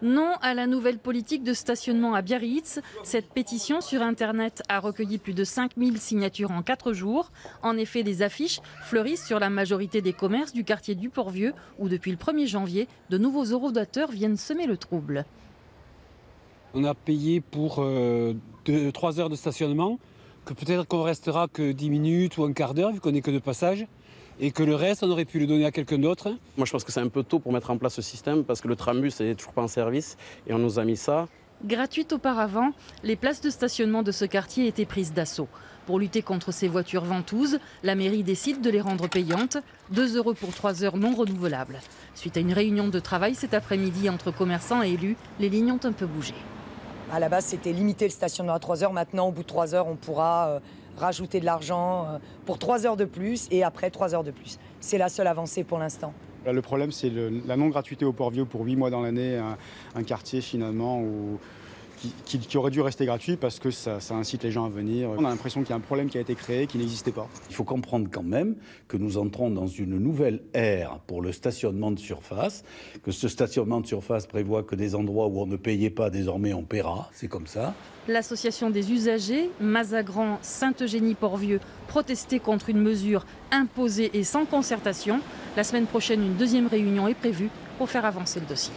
Non à la nouvelle politique de stationnement à Biarritz. Cette pétition sur Internet a recueilli plus de 5000 signatures en 4 jours. En effet, des affiches fleurissent sur la majorité des commerces du quartier du Port-Vieux où depuis le 1er janvier, de nouveaux eurodateurs viennent semer le trouble. On a payé pour 3 heures de stationnement, que peut-être qu'on restera que 10 minutes ou un quart d'heure vu qu'on n'est que de passage. Et que le reste, on aurait pu le donner à quelqu'un d'autre. Moi, je pense que c'est un peu tôt pour mettre en place ce système parce que le trambus n'est toujours pas en service et on nous a mis ça. Gratuites auparavant, les places de stationnement de ce quartier étaient prises d'assaut. Pour lutter contre ces voitures ventouses, la mairie décide de les rendre payantes, 2 € pour 3 heures non renouvelables. Suite à une réunion de travail cet après-midi entre commerçants et élus, les lignes ont un peu bougé. À la base, c'était limiter le stationnement à 3 heures. Maintenant, au bout de 3 heures, on pourra rajouter de l'argent pour 3 heures de plus et après 3 heures de plus. C'est la seule avancée pour l'instant. Le problème, c'est la non-gratuité au Port-Vieux pour 8 mois dans l'année, un quartier finalement qui aurait dû rester gratuit parce que ça incite les gens à venir. On a l'impression qu'il y a un problème qui a été créé qui n'existait pas. Il faut comprendre quand même que nous entrons dans une nouvelle ère pour le stationnement de surface, que ce stationnement de surface prévoit que des endroits où on ne payait pas, désormais on paiera, c'est comme ça. L'association des usagers, Mazagran, Sainte-Eugénie-Port-Vieux, protestait contre une mesure imposée et sans concertation. La semaine prochaine, une deuxième réunion est prévue pour faire avancer le dossier.